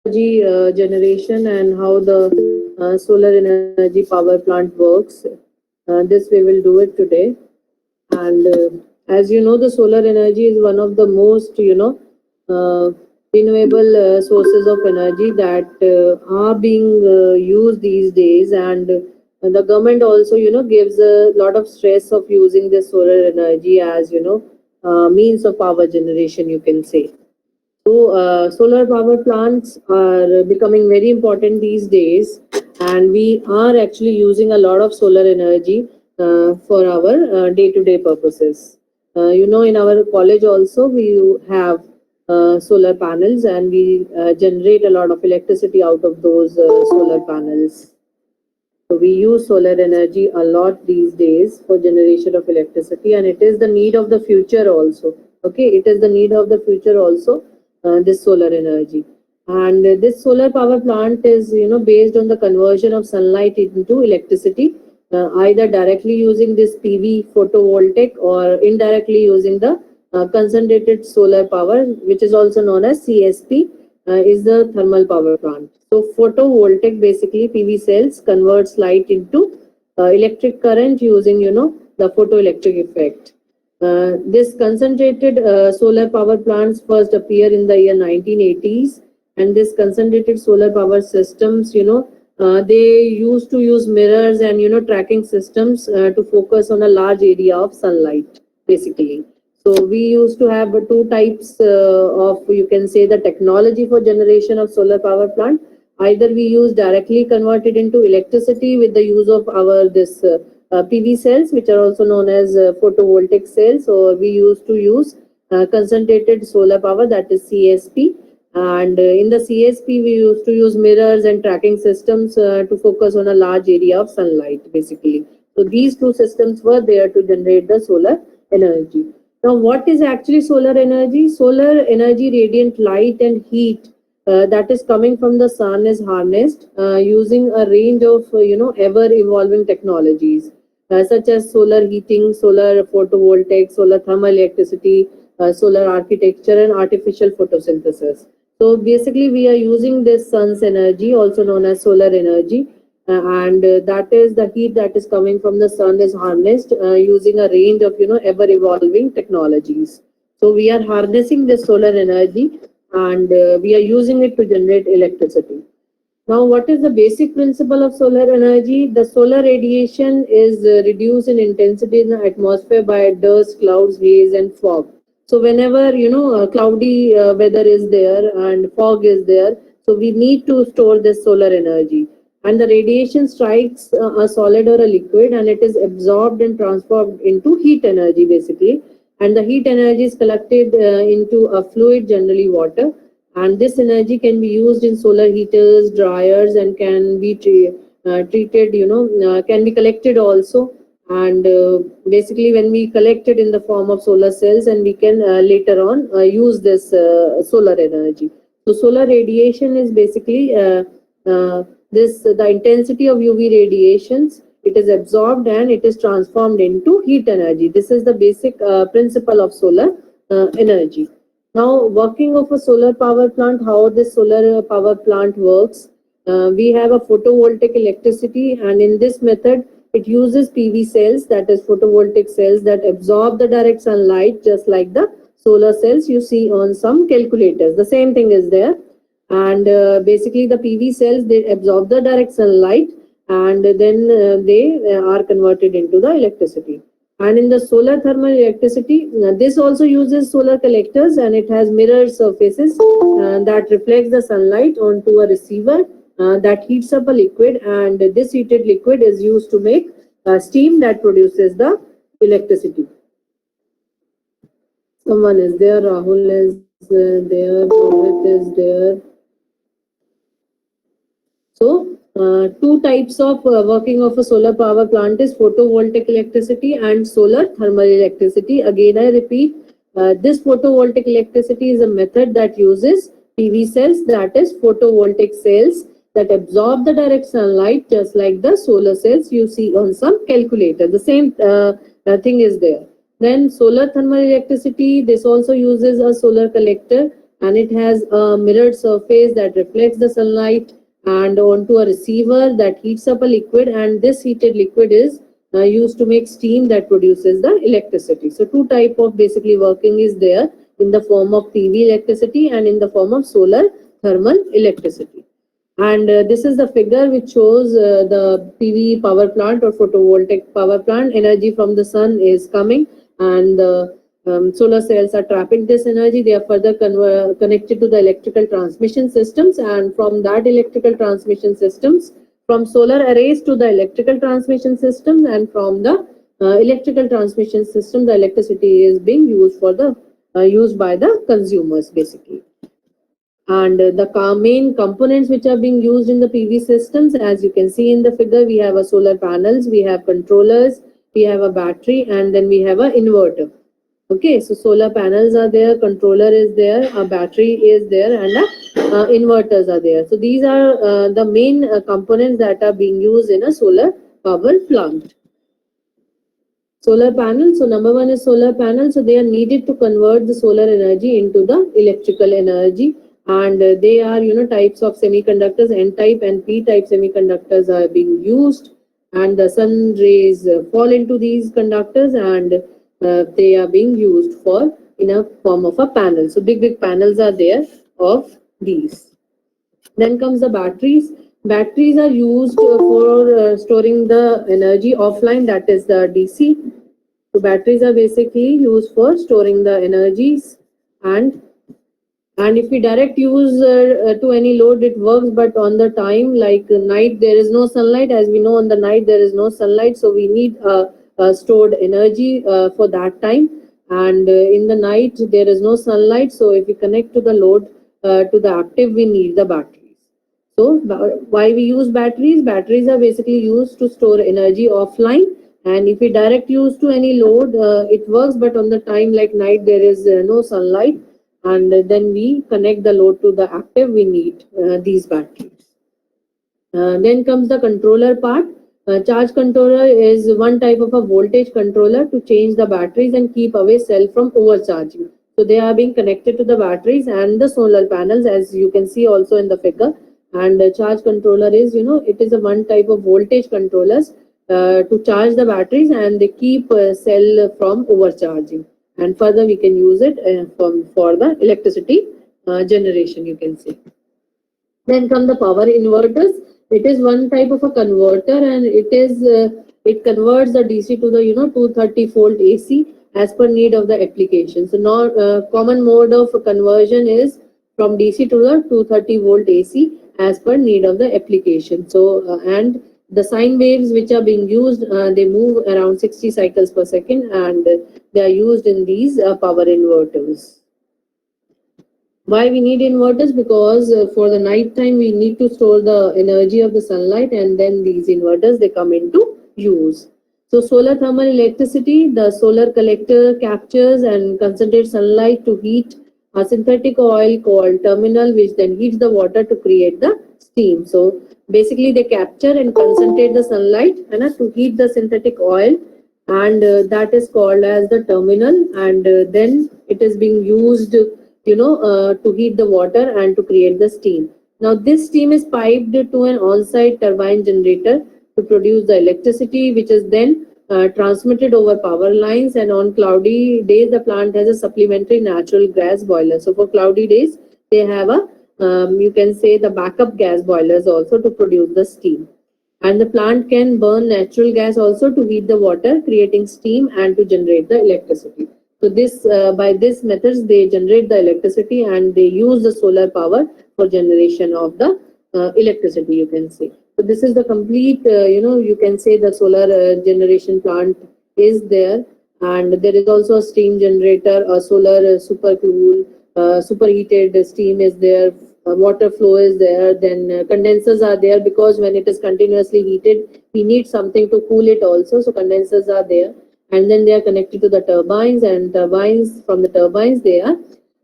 energy generation and how the solar energy power plant works. This we will do it today. And as you know, the solar energy is one of the most, uh, renewable sources of energy that are being used these days. And the government also, gives a lot of stress of using the solar energy as, means of power generation, you can say. So, solar power plants are becoming very important these days, and we are actually using a lot of solar energy for our day-to-day purposes. In our college also we have solar panels, and we generate a lot of electricity out of those solar panels. So we use solar energy a lot these days for generation of electricity, and it is the need of the future also. Okay, it is the need of the future also. This solar energy, and this solar power plant is based on the conversion of sunlight into electricity, either directly using this PV photovoltaic or indirectly using the concentrated solar power, which is also known as CSP, is the thermal power plant. So photovoltaic, basically PV cells converts light into electric current using the photoelectric effect. This concentrated solar power plants first appear in the year 1980s, and this concentrated solar power systems, they used to use mirrors and tracking systems to focus on a large area of sunlight, basically. So we used to have two types of, you can say, the technology for generation of solar power plant. Either we use directly converted into electricity with the use of our this PV cells, which are also known as photovoltaic cells. So we used to use concentrated solar power, that is CSP. And in the CSP, we used to use mirrors and tracking systems to focus on a large area of sunlight, basically. So these two systems were there to generate the solar energy. Now, what is actually solar energy? Solar energy, radiant light and heat that is coming from the sun, is harnessed using a range of ever evolving technologies such as solar heating, solar photovoltaic, solar thermal electricity, solar architecture, and artificial photosynthesis. So basically, we are using this sun's energy, also known as solar energy, and that is the heat that is coming from the sun is harnessed using a range of ever evolving technologies. So we are harnessing this solar energy, and we are using it to generate electricity. Now, what is the basic principle of solar energy? The solar radiation is reduced in intensity in the atmosphere by dust, clouds, haze, and fog. So, whenever cloudy weather is there and fog is there, so we need to store this solar energy. And the radiation strikes a solid or a liquid, and it is absorbed and transformed into heat energy, basically. And the heat energy is collected into a fluid, generally water, and this energy can be used in solar heaters, dryers, and can be treated, can be collected also. And basically, when we collect it in the form of solar cells, and we can later on use this solar energy. So solar radiation is basically this the intensity of UV radiations. It is absorbed and it is transformed into heat energy. This is the basic principle of solar energy. Now, working of a solar power plant, how this solar power plant works, we have a photovoltaic electricity, and in this method, it uses PV cells, that is photovoltaic cells, that absorb the direct sunlight, just like the solar cells you see on some calculators. The same thing is there, and basically the PV cells, they absorb the direct sunlight, and then they are converted into the electricity. And in the solar thermal electricity, this also uses solar collectors, and it has mirror surfaces that reflects the sunlight onto a receiver that heats up a liquid, and this heated liquid is used to make steam that produces the electricity. Someone is there, Rahul is there, Rohit is there. So, two types of working of a solar power plant is photovoltaic electricity and solar thermal electricity. Again, I repeat, this photovoltaic electricity is a method that uses PV cells, that is photovoltaic cells that absorb the direct sunlight, just like the solar cells you see on some calculator. The same thing is there. Then solar thermal electricity, this also uses a solar collector and it has a mirrored surface that reflects the sunlight and onto a receiver that heats up a liquid, and this heated liquid is used to make steam that produces the electricity. So two type of basically working is there, in the form of PV electricity and in the form of solar thermal electricity. And this is the figure which shows the PV power plant or photovoltaic power plant. Energy from the sun is coming, and the solar cells are trapping this energy. They are further connected to the electrical transmission systems, and from that electrical transmission systems, from solar arrays to the electrical transmission system, and from the electrical transmission system, the electricity is being used for the used by the consumers basically. And the main components which are being used in the PV systems, as you can see in the figure, we have a solar panels, we have controllers, we have a battery, and then we have an inverter. Okay, so solar panels are there, controller is there, a battery is there, and inverters are there. So these are the main components that are being used in a solar power plant. Solar panels. So number one is solar panels. So they are needed to convert the solar energy into the electrical energy, and they are types of semiconductors. N-type and P-type semiconductors are being used, and the sun rays fall into these conductors, and they are being used for in a form of a panel. So big panels are there of these. Then comes the batteries. Batteries are used for storing the energy offline, that is the DC. So batteries are basically used for storing the energies, and if we direct use to any load, it works, but on the time like night there is no sunlight. As we know, on the night there is no sunlight, so we need stored energy for that time, and in the night there is no sunlight, so if we connect to the load to the active, we need the batteries. So why we use batteries? Batteries are basically used to store energy offline, and if we direct use to any load, it works, but on the time like night there is no sunlight, and then we connect the load to the active, we need these batteries. Then comes the controller part. Charge controller is one type of a voltage controller to change the batteries and keep away cell from overcharging. So they are being connected to the batteries and the solar panels, as you can see also in the figure. And charge controller is, it is a one type of voltage controllers to charge the batteries, and they keep cell from overcharging. And further we can use it for the electricity generation, you can say. Then come the power inverters. It is one type of a converter, and it converts the DC to the 230 volt AC as per need of the application. So now common mode of conversion is from DC to the 230 volt AC as per need of the application. So and the sine waves which are being used, they move around 60 cycles per second, and they are used in these power inverters. Why we need inverters? Because for the night time we need to store the energy of the sunlight, and then these inverters, they come into use. So solar thermal electricity, the solar collector captures and concentrates sunlight to heat a synthetic oil called terminal, which then heats the water to create the steam. So basically they capture and concentrate the sunlight to heat the synthetic oil, and that is called as the terminal, and then it is being used to heat the water and to create the steam. Now this steam is piped to an on-site turbine generator to produce the electricity, which is then transmitted over power lines, and on cloudy days the plant has a supplementary natural gas boiler. So for cloudy days they have a you can say the backup gas boilers also to produce the steam. And the plant can burn natural gas also to heat the water, creating steam and to generate the electricity. So this by this methods they generate the electricity, and they use the solar power for generation of the electricity, you can say. So this is the complete you can say the solar generation plant is there, and there is also a steam generator, a solar supercool, superheated steam is there, water flow is there, then condensers are there, because when it is continuously heated we need something to cool it also, so condensers are there. And then they are connected to the turbines, and turbines, from the turbines they are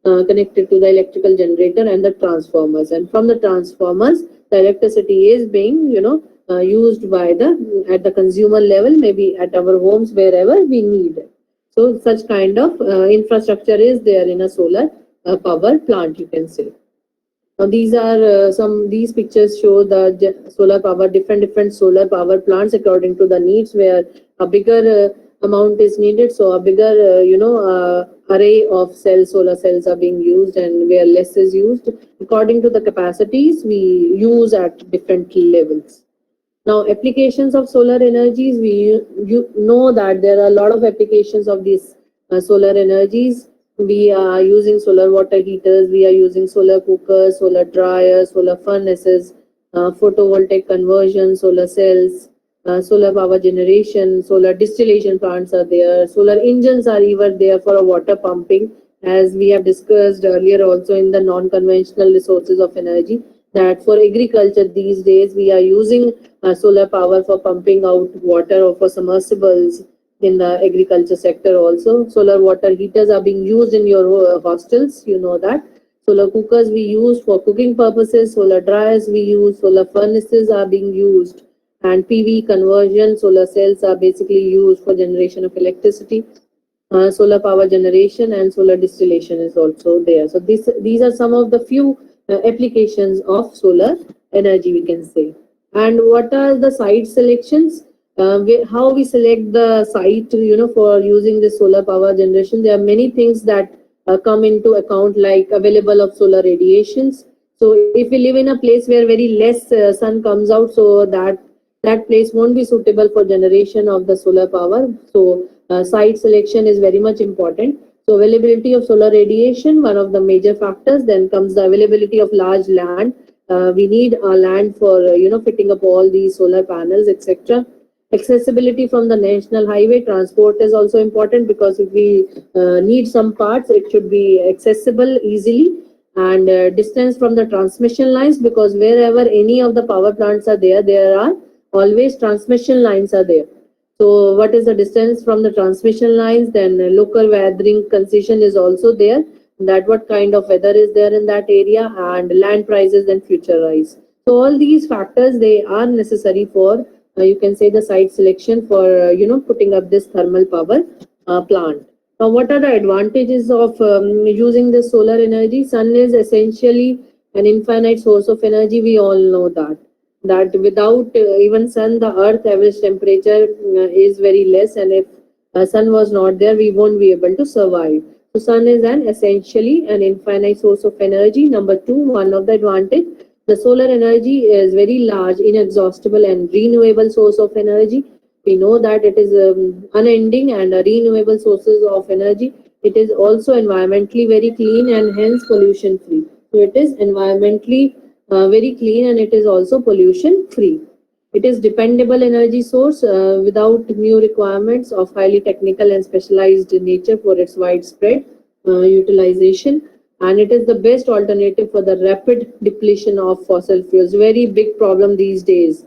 connected to the electrical generator and the transformers, and from the transformers the electricity is being used by the at the consumer level, maybe at our homes, wherever we need it. So such kind of infrastructure is there in a solar power plant, you can say. Now these are these pictures show the solar power, different solar power plants according to the needs, where a bigger amount is needed, so a bigger array of solar cells are being used, and where less is used according to the capacities we use at different levels. Now, applications of solar energies, you know that there are a lot of applications of these solar energies. We are using solar water heaters, we are using solar cookers, solar dryers, solar furnaces, photovoltaic conversion, solar cells, solar power generation, solar distillation plants are there, solar engines are even there for water pumping, as we have discussed earlier also in the non-conventional resources of energy, that for agriculture these days we are using solar power for pumping out water or for submersibles in the agriculture sector also. Solar water heaters are being used in your hostels, you know that. Solar cookers we use for cooking purposes, solar dryers we use, solar furnaces are being used, and PV conversion, solar cells are basically used for generation of electricity. Solar power generation and solar distillation is also there. So these are some of the few applications of solar energy, we can say. And what are the site selections? How we select the site, for using the solar power generation? There are many things that come into account, like available of solar radiations. So if we live in a place where very less sun comes out, so that place won't be suitable for generation of the solar power. So site selection is very much important. So availability of solar radiation, one of the major factors. Then comes the availability of large land. We need a land for fitting up all these solar panels, etc. Accessibility from the national highway. Transport is also important, because if we need some parts, it should be accessible easily. And distance from the transmission lines, because wherever any of the power plants are there, there are always transmission lines are there. So what is the distance from the transmission lines? Then local weathering concession is also there, that what kind of weather is there in that area, and land prices and future rise. So all these factors, they are necessary for you can say the site selection for putting up this thermal power plant. Now, what are the advantages of using the solar energy? Sun is essentially an infinite source of energy. We all know that without even sun, the earth average temperature is very less, and if sun was not there, we won't be able to survive. So sun is an essentially an infinite source of energy. Number two, one of the advantage, the solar energy is very large, inexhaustible and renewable source of energy. We know that it is unending and a renewable sources of energy. It is also environmentally very clean and hence pollution free. So it is environmentally very clean, and it is also pollution free. It is dependable energy source without new requirements of highly technical and specialized nature for its widespread utilization. And it is the best alternative for the rapid depletion of fossil fuels. Very big problem these days,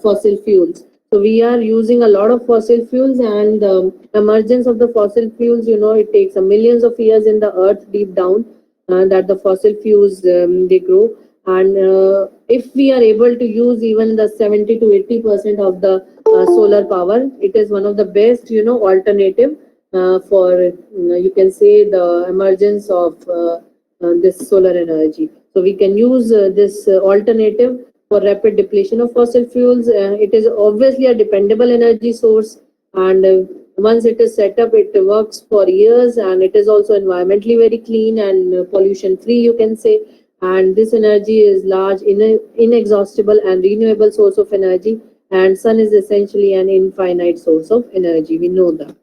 fossil fuels. So we are using a lot of fossil fuels, and the emergence of the fossil fuels, it takes millions of years in the earth deep down that the fossil fuels they grow. And if we are able to use even the 70 to 80% of the solar power, it is one of the best alternative for you can say the emergence of this solar energy. So we can use this alternative for rapid depletion of fossil fuels. It is obviously a dependable energy source, and once it is set up, it works for years, and it is also environmentally very clean and pollution free, you can say. And this energy is large, inexhaustible and renewable source of energy, and sun is essentially an infinite source of energy. We know that.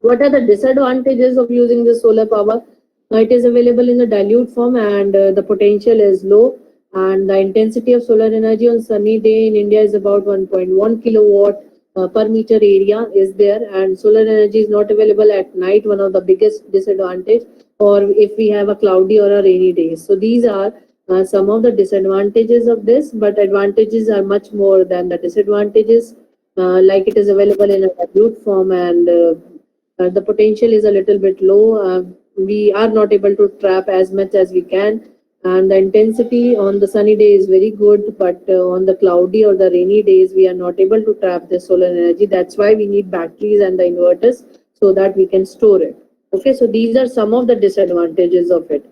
What are the disadvantages of using the solar power? It is available in the dilute form, and the potential is low, and the intensity of solar energy on sunny day in India is about 1.1 kilowatt per meter area is there, and solar energy is not available at night, one of the biggest disadvantage, or if we have a cloudy or a rainy day. So these are some of the disadvantages of this, but advantages are much more than the disadvantages. Like it is available in a dilute form, and the potential is a little bit low. We are not able to trap as much as we can, and the intensity on the sunny day is very good, but on the cloudy or the rainy days we are not able to trap the solar energy. That's why we need batteries and the inverters, so that we can store it. Okay, so these are some of the disadvantages of it.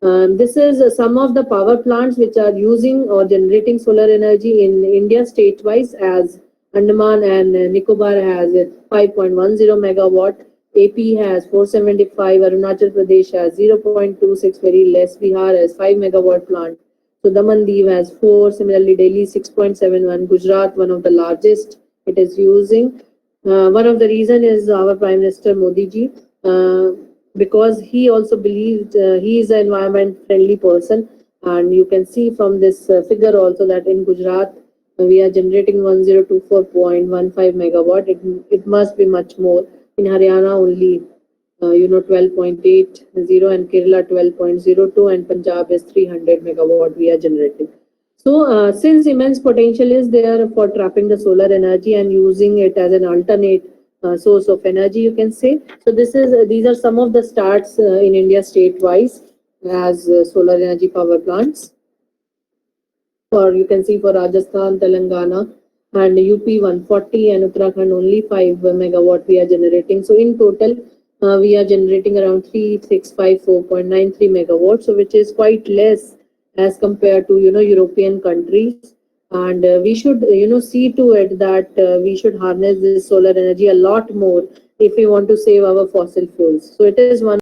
This is some of the power plants which are using or generating solar energy in India state-wise, as Andaman and Nicobar has 5.10 megawatt, AP has 475, Arunachal Pradesh has 0.26, very less, Bihar has 5 megawatt plant, so Daman Diu has 4, similarly Delhi 6.71, Gujarat one of the largest it is using. One of the reason is our Prime Minister Modi ji, because he also believed he is an environment friendly person, and you can see from this figure also that in Gujarat we are generating 1024.15 megawatt. It must be much more. In Haryana only 12.80, and Kerala 12.02, and Punjab is 300 megawatt we are generating. So, since immense potential is there for trapping the solar energy and using it as an alternate source of energy, you can say. So, these are some of the starts in India state-wise as solar energy power plants. For you can see for Rajasthan, Telangana, and UP 140, and Uttarakhand only 5 megawatt we are generating. So, in total, we are generating around 3654.93 megawatts, so which is quite less as compared to European countries. And we should see to it that we should harness this solar energy a lot more if we want to save our fossil fuels. So it is one